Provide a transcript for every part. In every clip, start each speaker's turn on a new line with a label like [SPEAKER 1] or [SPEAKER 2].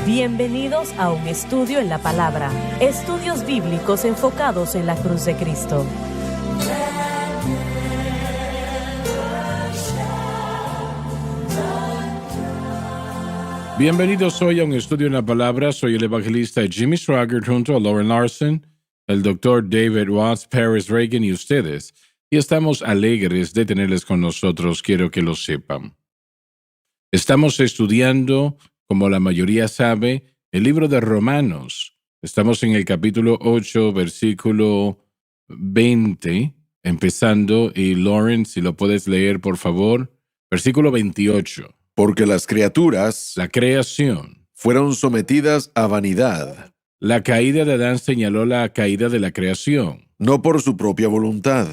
[SPEAKER 1] Bienvenidos a un estudio en la palabra. Estudios bíblicos enfocados en la cruz de Cristo.
[SPEAKER 2] Bienvenidos hoy a un estudio en la palabra. Soy el evangelista Jimmy Swaggart junto a Lauren Larson, el doctor David Watts, Paris Reagan y ustedes. Y estamos alegres de tenerles con nosotros, quiero que lo sepan. Estamos estudiando, como la mayoría sabe, el libro de Romanos. Estamos en el capítulo 8, versículo 20, empezando. Y Lauren, si lo puedes leer, por favor. Versículo 28.
[SPEAKER 3] Porque las criaturas
[SPEAKER 2] La creación.
[SPEAKER 3] fueron sometidas a vanidad,
[SPEAKER 2] La caída de Adán señaló la caída de la creación.
[SPEAKER 3] no por su propia voluntad,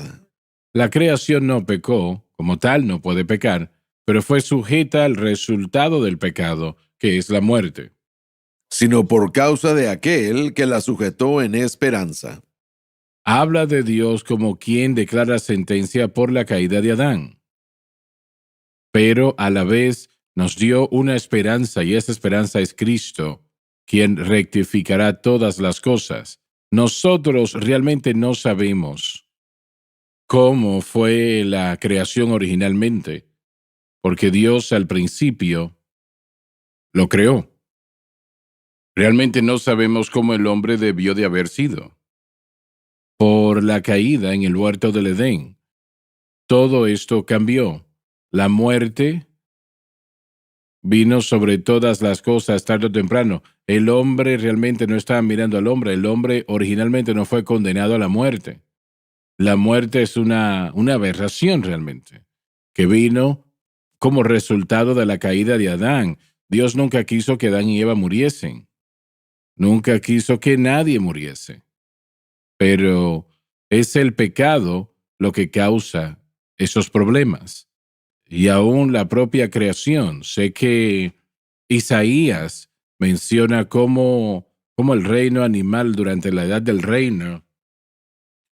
[SPEAKER 2] La creación no pecó, como tal no puede pecar, pero fue sujeta al resultado del pecado, que es la muerte.
[SPEAKER 3] sino por causa de aquel que la sujetó en esperanza.
[SPEAKER 2] Habla de Dios como quien declara sentencia por la caída de Adán. Pero a la vez nos dio una esperanza, y esa esperanza es Cristo, quien rectificará todas las cosas. Nosotros realmente no sabemos cómo fue la creación originalmente, porque Dios al principio lo creó. Realmente no sabemos cómo el hombre debió de haber sido. Por la caída en el huerto del Edén, todo esto cambió. La muerte vino sobre todas las cosas tarde o temprano. El hombre realmente no estaba mirando al hombre. El hombre originalmente no fue condenado a la muerte. La muerte es una aberración realmente, que vino como resultado de la caída de Adán. Dios nunca quiso que Adán y Eva muriesen. Nunca quiso que nadie muriese. Pero es el pecado lo que causa esos problemas. Y aún la propia creación. Sé que Isaías menciona cómo el reino animal durante la edad del reino,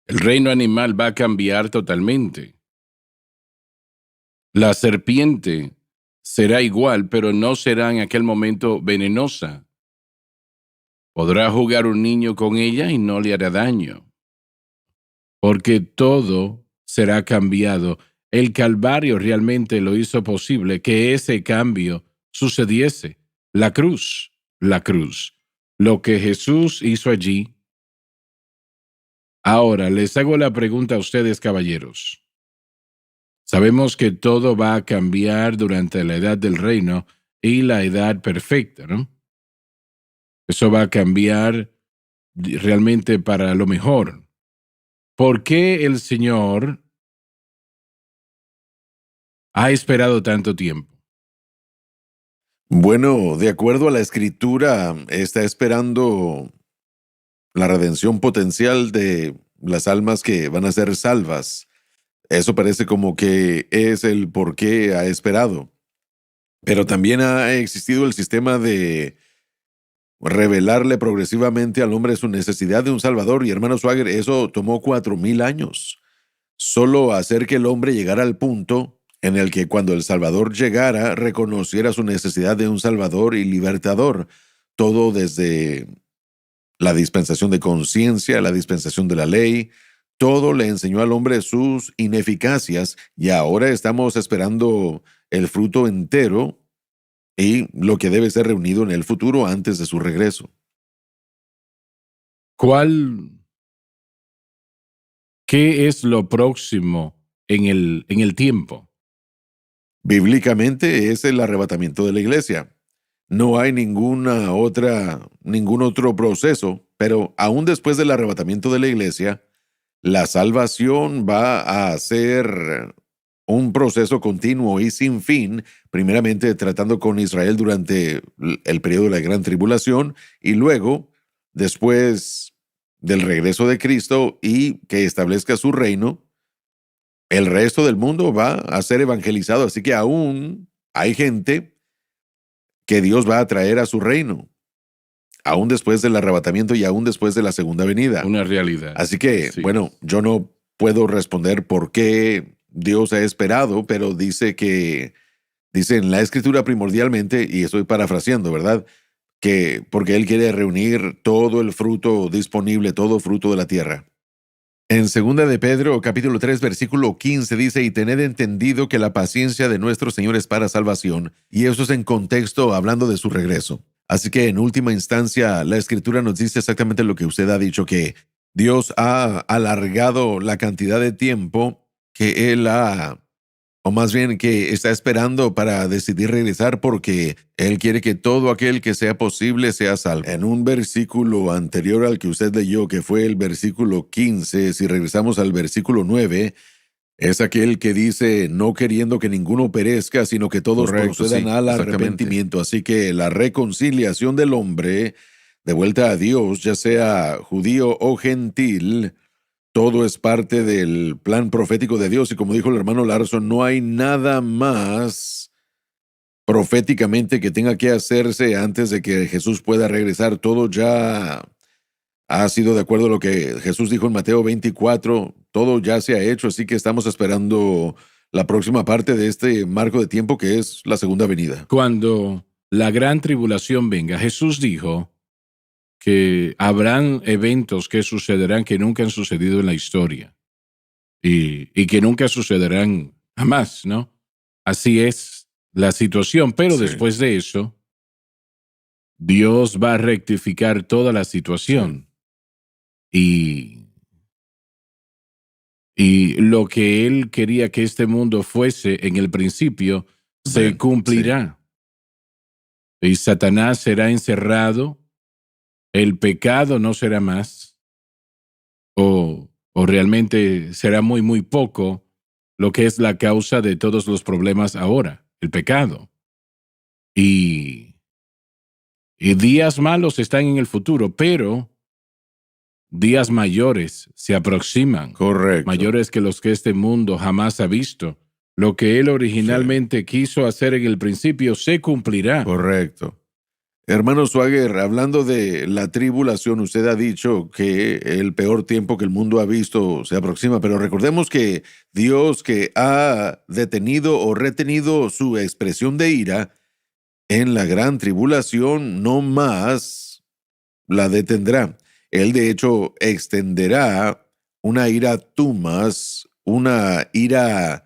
[SPEAKER 2] el reino animal va a cambiar totalmente. La serpiente será igual, pero no será en aquel momento venenosa. Podrá jugar un niño con ella y no le hará daño, porque todo será cambiado. El Calvario realmente lo hizo posible que ese cambio sucediese. La cruz. Lo que Jesús hizo allí. Ahora, les hago la pregunta a ustedes, caballeros. Sabemos que todo va a cambiar durante la edad del reino y la edad perfecta, ¿no? Eso va a cambiar realmente para lo mejor. ¿Por qué el Señor ha esperado tanto tiempo?
[SPEAKER 3] Bueno, de acuerdo a la Escritura, está esperando la redención potencial de las almas que van a ser salvas. Eso parece como que es el por qué ha esperado. Pero también ha existido el sistema de revelarle progresivamente al hombre su necesidad de un Salvador. Y hermano Swagger, eso tomó 4000 años. Solo hacer que el hombre llegara al punto en el que cuando el Salvador llegara, reconociera su necesidad de un Salvador y libertador. Todo desde la dispensación de conciencia, la dispensación de la ley, todo le enseñó al hombre sus ineficacias y ahora estamos esperando el fruto entero y lo que debe ser reunido en el futuro antes de su regreso.
[SPEAKER 2] ¿Qué es lo próximo en el tiempo?
[SPEAKER 3] Bíblicamente es el arrebatamiento de la iglesia. No hay ningún otro proceso, pero aún después del arrebatamiento de la iglesia, la salvación va a ser un proceso continuo y sin fin, primeramente tratando con Israel durante el periodo de la gran tribulación y luego, después del regreso de Cristo y que establezca su reino, el resto del mundo va a ser evangelizado. Así que aún hay gente que Dios va a traer a su reino, aún después del arrebatamiento y aún después de la segunda venida.
[SPEAKER 2] Una realidad.
[SPEAKER 3] Así que,
[SPEAKER 2] Sí.
[SPEAKER 3] bueno, yo no puedo responder por qué Dios ha esperado, pero dice en la Escritura primordialmente, y estoy parafraseando, ¿verdad? porque Él quiere reunir todo el fruto disponible, todo fruto de la tierra. En 2 de Pedro, capítulo 3, versículo 15 dice, y tened entendido que la paciencia de nuestro Señor es para salvación, y eso es en contexto hablando de su regreso. Así que en última instancia, la Escritura nos dice exactamente lo que usted ha dicho, que Dios ha alargado la cantidad de tiempo que Él o más bien que está esperando para decidir regresar porque Él quiere que todo aquel que sea posible sea salvo. En un versículo anterior al que usted leyó, que fue el versículo 15, si regresamos al versículo 9, es aquel que dice, no queriendo que ninguno perezca, sino que todos procedan al arrepentimiento. Así que la reconciliación del hombre, de vuelta a Dios, ya sea judío o gentil, todo es parte del plan profético de Dios. Y como dijo el hermano Larson, no hay nada más proféticamente que tenga que hacerse antes de que Jesús pueda regresar. Todo ya ha sido de acuerdo a lo que Jesús dijo en Mateo 24. Todo ya se ha hecho, así que estamos esperando la próxima parte de este marco de tiempo que es la segunda venida.
[SPEAKER 2] Cuando la gran tribulación venga, Jesús dijo que habrán eventos que sucederán que nunca han sucedido en la historia y que nunca sucederán jamás, ¿no? Así es la situación, pero
[SPEAKER 3] Sí.
[SPEAKER 2] después de eso, Dios va a rectificar toda la situación y lo que Él quería que este mundo fuese en el principio se
[SPEAKER 3] Bien,
[SPEAKER 2] cumplirá. Y Satanás será encerrado, el pecado no será más, o realmente será muy, muy poco lo que es la causa de todos los problemas ahora, el pecado. Y días malos están en el futuro, pero días mayores se aproximan,
[SPEAKER 3] correcto.
[SPEAKER 2] mayores que los que este mundo jamás ha visto. Lo que Él originalmente quiso hacer en el principio se cumplirá.
[SPEAKER 3] Correcto. Hermano Swagger, hablando de la tribulación, usted ha dicho que el peor tiempo que el mundo ha visto se aproxima, pero recordemos que Dios, que ha detenido o retenido su expresión de ira en la gran tribulación, no más la detendrá. Él de hecho extenderá una ira tumas, una ira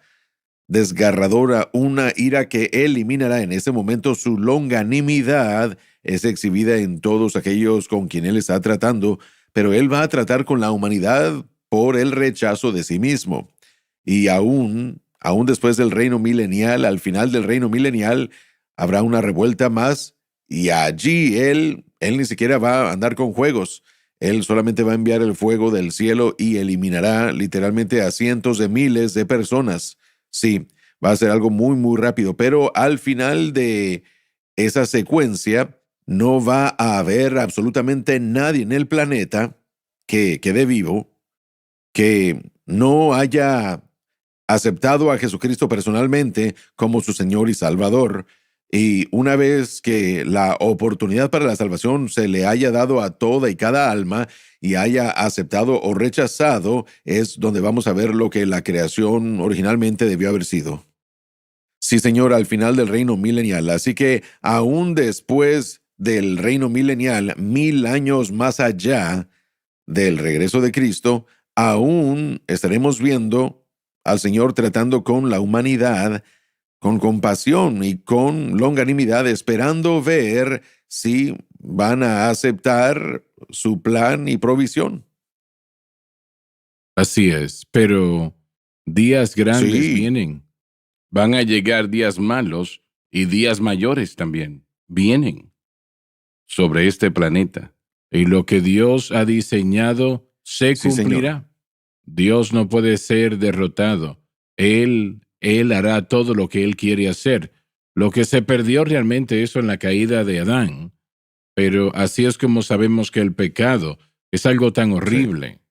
[SPEAKER 3] desgarradora, una ira que eliminará en ese momento. Su longanimidad es exhibida en todos aquellos con quien Él está tratando, pero Él va a tratar con la humanidad por el rechazo de sí mismo. Y aún después del reino milenial, al final del reino milenial, habrá una revuelta más y allí Él ni siquiera va a andar con juegos. Él solamente va a enviar el fuego del cielo y eliminará literalmente a cientos de miles de personas. Sí, va a ser algo muy, muy rápido, pero al final de esa secuencia no va a haber absolutamente nadie en el planeta que quede vivo, que no haya aceptado a Jesucristo personalmente como su Señor y Salvador. Y una vez que la oportunidad para la salvación se le haya dado a toda y cada alma y haya aceptado o rechazado, es donde vamos a ver lo que la creación originalmente debió haber sido. Sí, Señor, al final del reino milenial. Así que aún después del reino milenial, 1000 años más allá del regreso de Cristo, aún estaremos viendo al Señor tratando con la humanidad con compasión y con longanimidad, esperando ver si van a aceptar su plan y provisión.
[SPEAKER 2] Así es, pero días grandes
[SPEAKER 3] Sí,
[SPEAKER 2] vienen. Van a llegar días malos y días mayores también. Vienen sobre este planeta. Y lo que Dios ha diseñado se
[SPEAKER 3] sí,
[SPEAKER 2] cumplirá.
[SPEAKER 3] Señor.
[SPEAKER 2] Dios no puede ser derrotado. Él hará todo lo que Él quiere hacer. Lo que se perdió realmente eso en la caída de Adán. Pero así es como sabemos que el pecado es algo tan horrible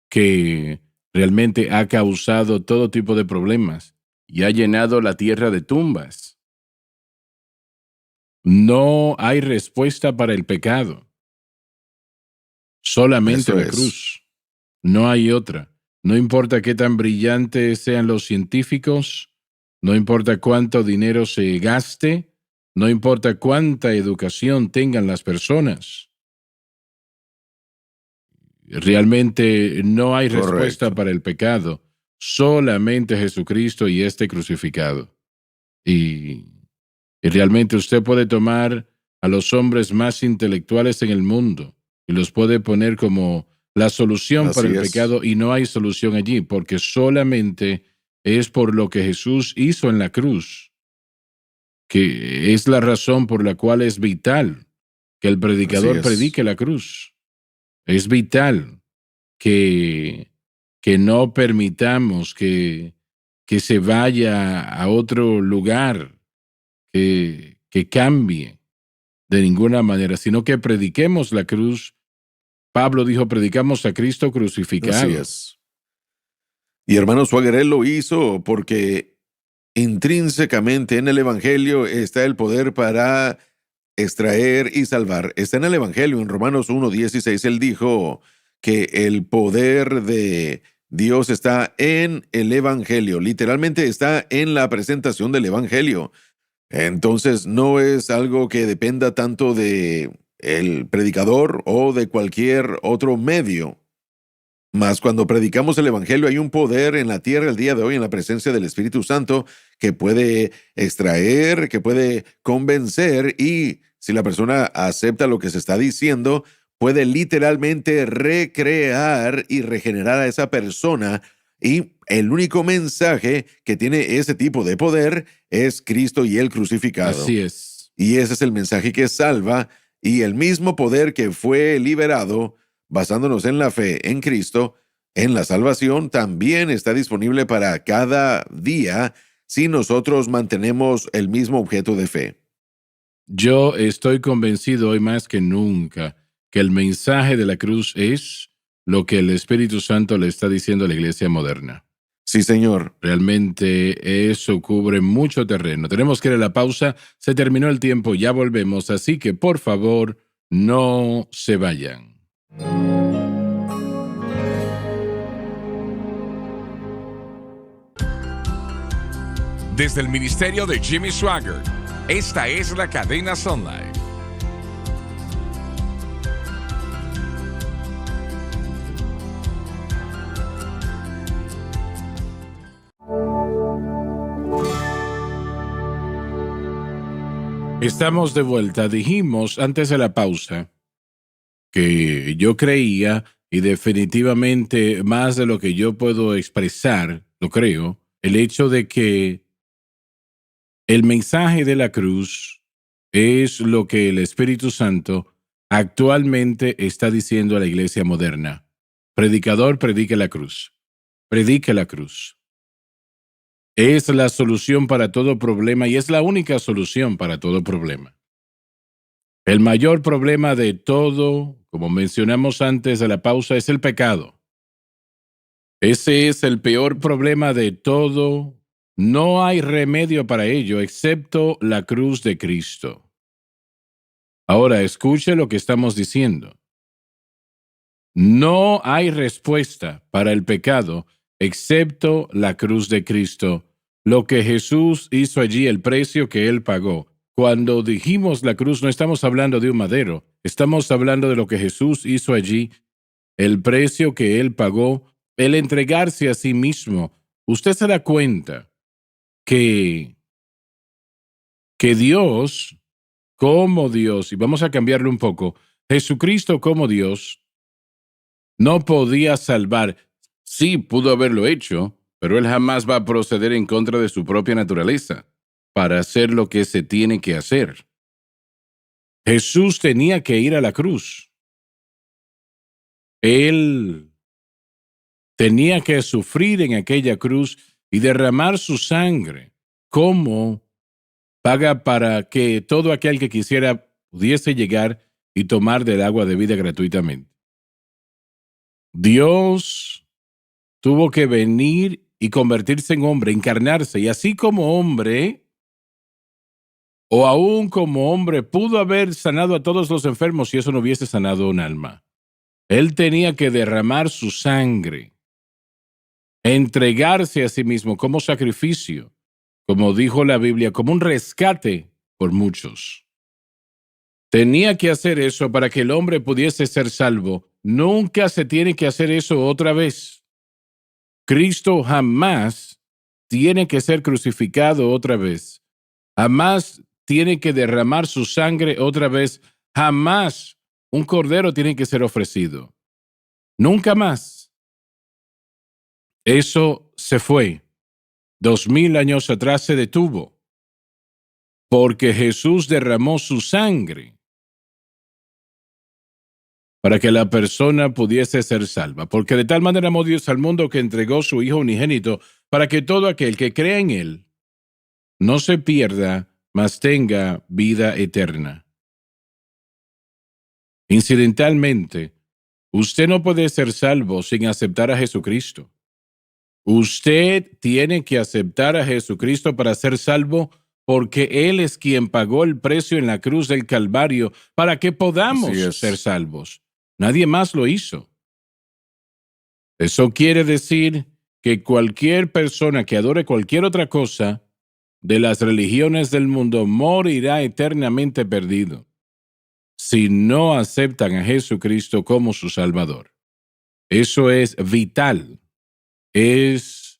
[SPEAKER 2] que realmente ha causado todo tipo de problemas y ha llenado la tierra de tumbas. No hay respuesta para el pecado. Solamente
[SPEAKER 3] Eso
[SPEAKER 2] la
[SPEAKER 3] es.
[SPEAKER 2] cruz. No hay otra. No importa qué tan brillantes sean los científicos, no importa cuánto dinero se gaste, No importa cuánta educación tengan las personas. Realmente no hay respuesta
[SPEAKER 3] Correcto.
[SPEAKER 2] para el pecado. Solamente Jesucristo y este crucificado. Y, y realmente usted puede tomar a los hombres más intelectuales en el mundo y los puede poner como la solución para
[SPEAKER 3] Así
[SPEAKER 2] el
[SPEAKER 3] es.
[SPEAKER 2] pecado y no hay solución allí porque solamente es por lo que Jesús hizo en la cruz, que es la razón por la cual es vital que el
[SPEAKER 3] Así
[SPEAKER 2] predicador
[SPEAKER 3] es.
[SPEAKER 2] predique la cruz. Es vital que, que no permitamos que se vaya a otro lugar, que cambie de ninguna manera, sino que prediquemos la cruz. Pablo dijo, predicamos a Cristo
[SPEAKER 3] Así
[SPEAKER 2] crucificado.
[SPEAKER 3] es. Y hermano Swagger, él lo hizo porque intrínsecamente en el Evangelio está el poder para extraer y salvar. Está en el Evangelio, en Romanos 1:16, él dijo que el poder de Dios está en el Evangelio. Literalmente está en la presentación del Evangelio. Entonces no es algo que dependa tanto de el predicador o de cualquier otro medio. Mas cuando predicamos el Evangelio hay un poder en la tierra el día de hoy en la presencia del Espíritu Santo que puede extraer, que puede convencer y si la persona acepta lo que se está diciendo, puede literalmente recrear y regenerar a esa persona. Y el único mensaje que tiene ese tipo de poder es Cristo y el crucificado.
[SPEAKER 2] Así es.
[SPEAKER 3] Y ese es el mensaje que salva y el mismo poder que fue liberado basándonos en la fe en Cristo, en la salvación, también está disponible para cada día si nosotros mantenemos el mismo objeto de fe.
[SPEAKER 2] Yo estoy convencido hoy más que nunca que el mensaje de la cruz es lo que el Espíritu Santo le está diciendo a la iglesia moderna.
[SPEAKER 3] Sí, Señor.
[SPEAKER 2] Realmente eso cubre mucho terreno. Tenemos que ir a la pausa. Se terminó el tiempo, ya volvemos. Así que, por favor, no se vayan.
[SPEAKER 4] Desde el ministerio de Jimmy Swaggart, esta es la cadena Sun Life.
[SPEAKER 2] Estamos de vuelta. Dijimos antes de la pausa que yo creía, y definitivamente más de lo que yo puedo expresar, lo creo, el hecho de que el mensaje de la cruz es lo que el Espíritu Santo actualmente está diciendo a la iglesia moderna. Predicador, predique la cruz. Predique la cruz. Es la solución para todo problema y es la única solución para todo problema. El mayor problema de todo, como mencionamos antes de la pausa, es el pecado. Ese es el peor problema de todo. No hay remedio para ello excepto la cruz de Cristo. Ahora, escuche lo que estamos diciendo. No hay respuesta para el pecado excepto la cruz de Cristo, lo que Jesús hizo allí, el precio que Él pagó. Cuando dijimos la cruz, no estamos hablando de un madero, estamos hablando de lo que Jesús hizo allí, el precio que Él pagó, el entregarse a sí mismo. Usted se da cuenta que Dios, como Dios, y vamos a cambiarlo un poco, Jesucristo como Dios, no podía salvar. Sí, pudo haberlo hecho, pero Él jamás va a proceder en contra de su propia naturaleza para hacer lo que se tiene que hacer. Jesús tenía que ir a la cruz. Él tenía que sufrir en aquella cruz y derramar su sangre como paga para que todo aquel que quisiera pudiese llegar y tomar del agua de vida gratuitamente. Dios tuvo que venir y convertirse en hombre, encarnarse, y así como hombre, o aún como hombre, pudo haber sanado a todos los enfermos si eso no hubiese sanado un alma. Él tenía que derramar su sangre, entregarse a sí mismo como sacrificio, como dijo la Biblia, como un rescate por muchos. Tenía que hacer eso para que el hombre pudiese ser salvo. Nunca se tiene que hacer eso otra vez. Cristo jamás tiene que ser crucificado otra vez. Jamás tiene que derramar su sangre otra vez. Jamás un cordero tiene que ser ofrecido. Nunca más. Eso se fue. 2000 años atrás se detuvo. Porque Jesús derramó su sangre para que la persona pudiese ser salva. Porque de tal manera amó Dios al mundo que entregó su Hijo unigénito para que todo aquel que crea en Él no se pierda, mas tenga vida eterna. Incidentalmente, usted no puede ser salvo sin aceptar a Jesucristo. Usted tiene que aceptar a Jesucristo para ser salvo porque Él es quien pagó el precio en la cruz del Calvario para que podamos ser salvos. Nadie más lo hizo. Eso quiere decir que cualquier persona que adore cualquier otra cosa de las religiones del mundo morirá eternamente perdido si no aceptan a Jesucristo como su Salvador. Eso es vital. Es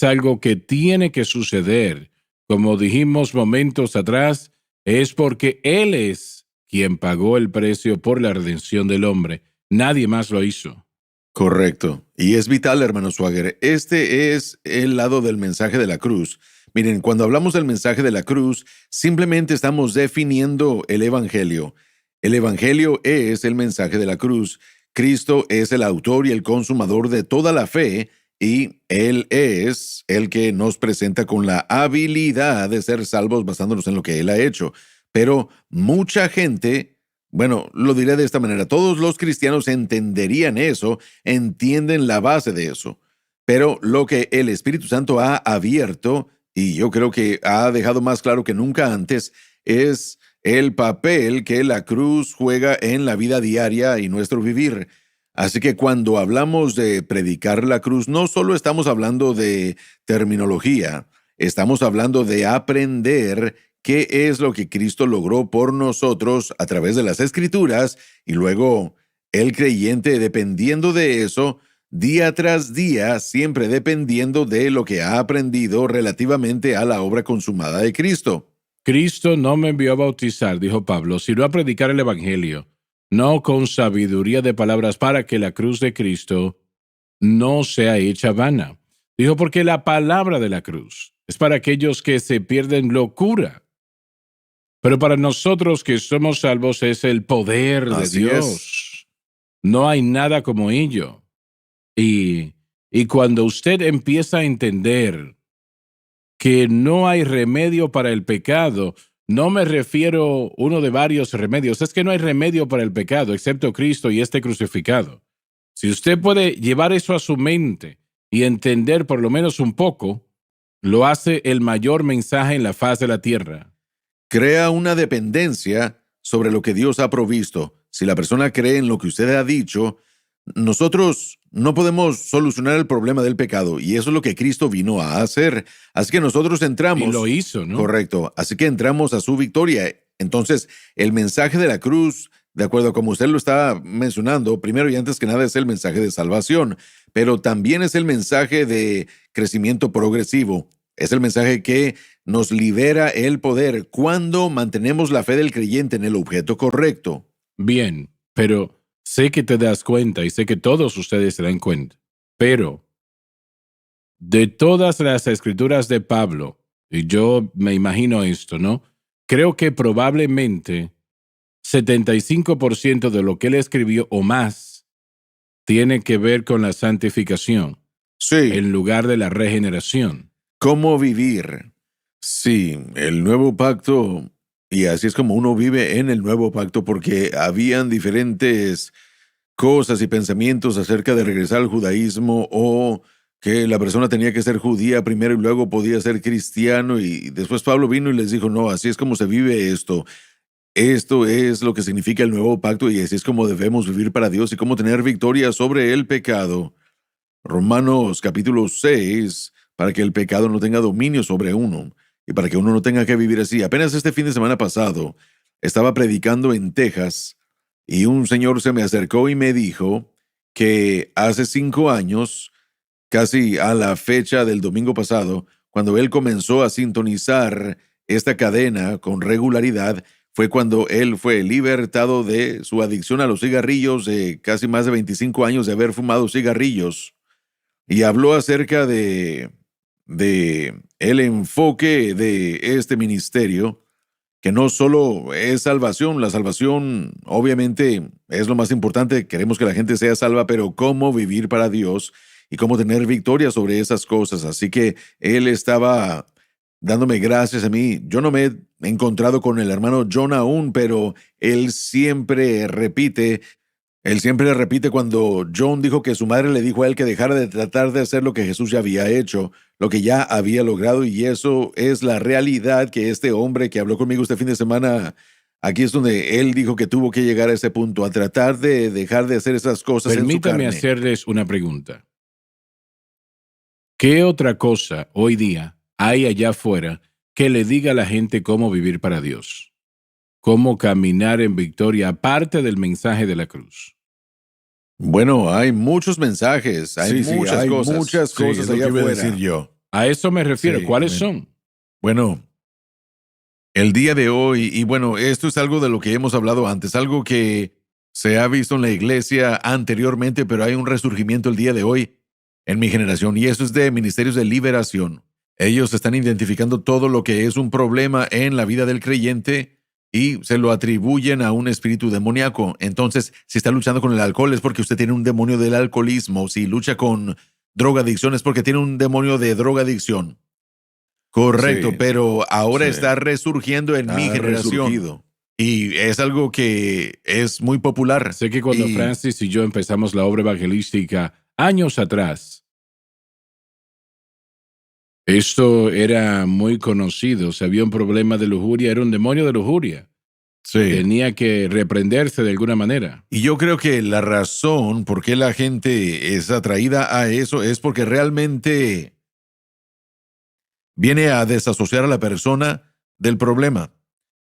[SPEAKER 2] algo que tiene que suceder. Como dijimos momentos atrás, es porque Él es quien pagó el precio por la redención del hombre. Nadie más lo hizo.
[SPEAKER 3] Correcto. Y es vital, hermano Swagger. Este es el lado del mensaje de la cruz. Miren, cuando hablamos del mensaje de la cruz, simplemente estamos definiendo el Evangelio. El Evangelio es el mensaje de la cruz. Cristo es el autor y el consumador de toda la fe, y Él es el que nos presenta con la habilidad de ser salvos basándonos en lo que Él ha hecho. Pero mucha gente, bueno, lo diré de esta manera, todos los cristianos entenderían eso, entienden la base de eso. Pero lo que el Espíritu Santo ha abierto, y yo creo que ha dejado más claro que nunca antes, es el papel que la cruz juega en la vida diaria y nuestro vivir. Así que cuando hablamos de predicar la cruz, no solo estamos hablando de terminología, estamos hablando de aprender qué es lo que Cristo logró por nosotros a través de las Escrituras, y luego el creyente, dependiendo de eso, día tras día, siempre dependiendo de lo que ha aprendido relativamente a la obra consumada de Cristo.
[SPEAKER 2] Cristo no me envió a bautizar, dijo Pablo, sino a predicar el Evangelio, no con sabiduría de palabras, para que la cruz de Cristo no sea hecha vana. Dijo, porque la palabra de la cruz es para aquellos que se pierden locura. Pero para nosotros que somos salvos es el poder de Dios. No hay nada como ello. Y cuando usted empieza a entender que no hay remedio para el pecado, no me refiero a uno de varios remedios, es que no hay remedio para el pecado excepto Cristo y este crucificado. Si usted puede llevar eso a su mente y entender por lo menos un poco, lo hace el mayor mensaje en la faz de la tierra.
[SPEAKER 3] Crea una dependencia sobre lo que Dios ha provisto. Si la persona cree en lo que usted ha dicho, nosotros no podemos solucionar el problema del pecado, y eso es lo que Cristo vino a hacer. Así que nosotros entramos.
[SPEAKER 2] Y lo hizo, ¿no?
[SPEAKER 3] Correcto. Así que entramos a su victoria. Entonces, el mensaje de la cruz, de acuerdo a como usted lo está mencionando, primero y antes que nada es el mensaje de salvación, pero también es el mensaje de crecimiento progresivo. Es el mensaje que nos libera el poder cuando mantenemos la fe del creyente en el objeto correcto.
[SPEAKER 2] Bien, pero sé que te das cuenta y sé que todos ustedes se dan cuenta, pero de todas las escrituras de Pablo, y yo me imagino esto, ¿no? Creo que probablemente 75% de lo que él escribió o más tiene que ver con la santificación,
[SPEAKER 3] Sí.
[SPEAKER 2] en lugar de la regeneración.
[SPEAKER 3] ¿Cómo vivir? Sí, el nuevo pacto, y así es como uno vive en el nuevo pacto, porque habían diferentes cosas y pensamientos acerca de regresar al judaísmo, o que la persona tenía que ser judía primero y luego podía ser cristiano, y después Pablo vino y les dijo, no, así es como se vive esto. Esto es lo que significa el nuevo pacto, y así es como debemos vivir para Dios y cómo tener victoria sobre el pecado. Romanos capítulo 6, para que el pecado no tenga dominio sobre uno. y para que uno no tenga que vivir así. Apenas este fin de semana pasado estaba predicando en Texas y un señor se me acercó y me dijo que hace 5 años, casi a la fecha del domingo pasado, cuando él comenzó a sintonizar esta cadena con regularidad, fue cuando él fue libertado de su adicción a los cigarrillos, de casi más de 25 años de haber fumado cigarrillos. Y habló acerca de el enfoque de este ministerio, que no solo es salvación, la salvación obviamente es lo más importante, queremos que la gente sea salva, pero cómo vivir para Dios y cómo tener victoria sobre esas cosas. Así que él estaba dándome gracias a mí. Yo no me he encontrado con el hermano John aún, pero él siempre repite cuando John dijo que su madre le dijo a él que dejara de tratar de hacer lo que Jesús ya había hecho, lo que ya había logrado, y eso es la realidad que este hombre que habló conmigo este fin de semana, aquí es donde él dijo que tuvo que llegar a ese punto, a tratar de dejar de hacer esas cosas en su carne.
[SPEAKER 2] Permítame hacerles una pregunta. ¿Qué otra cosa hoy día hay allá afuera que le diga a la gente cómo vivir para Dios? ¿Cómo caminar en victoria aparte del mensaje de la cruz?
[SPEAKER 3] Bueno, hay muchos mensajes, hay muchas cosas allá afuera.
[SPEAKER 2] A eso me refiero.
[SPEAKER 3] Sí,
[SPEAKER 2] ¿Cuáles son?
[SPEAKER 3] Bueno, el día de hoy, y bueno, esto es algo de lo que hemos hablado antes, algo que se ha visto en la iglesia anteriormente, pero hay un resurgimiento el día de hoy en mi generación, y eso es de ministerios de liberación. Ellos están identificando todo lo que es un problema en la vida del creyente y se lo atribuyen a un espíritu demoníaco. Entonces, si está luchando con el alcohol es porque usted tiene un demonio del alcoholismo. Si lucha con drogadicción es porque tiene un demonio de drogadicción. Correcto,
[SPEAKER 2] Sí,
[SPEAKER 3] pero ahora
[SPEAKER 2] sí.
[SPEAKER 3] está resurgiendo en mi generación.
[SPEAKER 2] resurgido.
[SPEAKER 3] Y es algo que es muy popular.
[SPEAKER 2] Sé que cuando
[SPEAKER 3] Y-
[SPEAKER 2] Francis y yo empezamos la obra evangelística años atrás, esto era muy conocido. Si había un problema de lujuria, era un demonio de lujuria.
[SPEAKER 3] Sí.
[SPEAKER 2] Tenía que reprenderse de alguna manera.
[SPEAKER 3] Y yo creo que la razón por qué la gente es atraída a eso es porque realmente viene a desasociar a la persona del problema.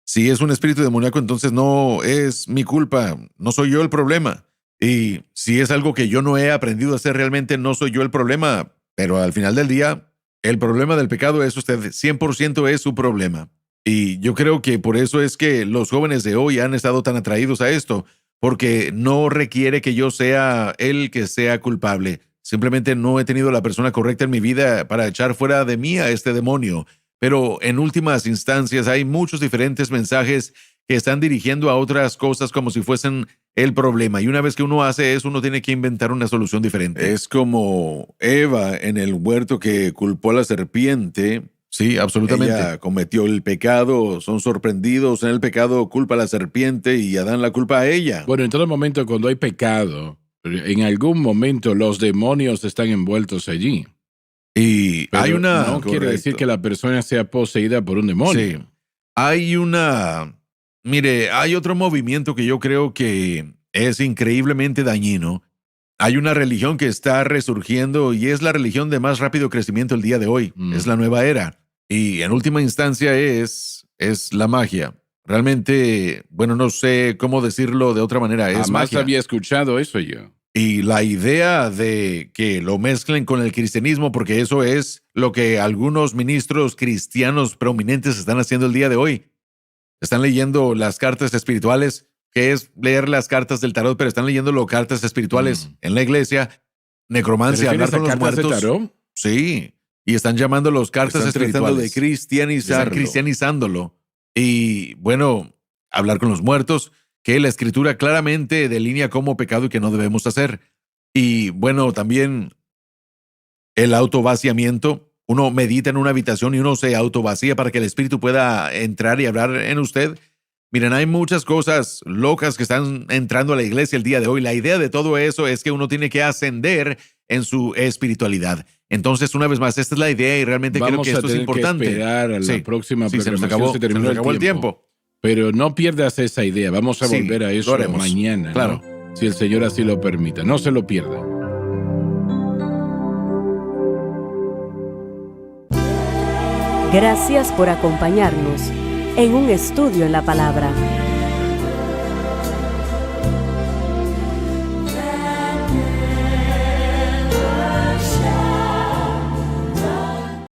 [SPEAKER 3] Si es un espíritu demoníaco, entonces no es mi culpa, no soy yo el problema. Y si es algo que yo no he aprendido a hacer realmente, no soy yo el problema. Pero al final del día, el problema del pecado es usted, 100% es su problema. Y yo creo que por eso es que los jóvenes de hoy han estado tan atraídos a esto, porque no requiere que yo sea el que sea culpable. Simplemente no he tenido la persona correcta en mi vida para echar fuera de mí a este demonio. Pero en últimas instancias hay muchos diferentes mensajes que están dirigiendo a otras cosas como si fuesen el problema. Y una vez que uno hace eso, uno tiene que inventar una solución diferente. Es como Eva en el huerto que culpó a la serpiente. Sí, absolutamente. Ella cometió el pecado, son sorprendidos en el pecado, culpa a la serpiente y Adán la culpa a ella.
[SPEAKER 2] Bueno, en todo momento cuando hay pecado, en algún momento los demonios están envueltos allí.
[SPEAKER 3] Y
[SPEAKER 2] Pero
[SPEAKER 3] hay una...
[SPEAKER 2] no quiere decir que la persona sea poseída por un demonio.
[SPEAKER 3] Sí. Hay una... Mire, hay otro movimiento que yo creo que es increíblemente dañino. Hay una religión que está resurgiendo y es la religión de más rápido crecimiento el día de hoy. Es la nueva era. Y en última instancia es la magia. Realmente, bueno, no sé cómo decirlo de otra manera. Es
[SPEAKER 2] Jamás
[SPEAKER 3] magia.
[SPEAKER 2] había escuchado eso yo.
[SPEAKER 3] Y la idea de que lo mezclen con el cristianismo, porque eso es lo que algunos ministros cristianos prominentes están haciendo el día de hoy. Están leyendo las cartas espirituales, que es leer las cartas del tarot, pero están leyendo las cartas espirituales en la iglesia, necromancia, hablar con los muertos.
[SPEAKER 2] ¿De tarot?
[SPEAKER 3] Sí, y están llamando los cartas
[SPEAKER 2] Están
[SPEAKER 3] espirituales.
[SPEAKER 2] tratando de
[SPEAKER 3] Están cristianizándolo. Y bueno, hablar con los muertos, que la escritura claramente delinea como pecado y que no debemos hacer. Y bueno, también el autovaciamiento. Uno medita en una habitación y uno se autovacía para que el espíritu pueda entrar y hablar en usted. Miren, hay muchas cosas locas que están entrando a la iglesia el día de hoy. La idea de todo eso es que uno tiene que ascender en su espiritualidad. Entonces, una vez más, esta es la idea y realmente creo que esto es importante.
[SPEAKER 2] Vamos a tener que esperar a la próxima
[SPEAKER 3] se nos
[SPEAKER 2] programación.
[SPEAKER 3] acabó,
[SPEAKER 2] Se terminó
[SPEAKER 3] el tiempo.
[SPEAKER 2] Pero no pierdas esa idea. Vamos a volver a eso mañana.
[SPEAKER 3] Claro.
[SPEAKER 2] ¿No? Si el Señor así lo permita. No se lo pierda.
[SPEAKER 1] Gracias por acompañarnos en un estudio en la palabra.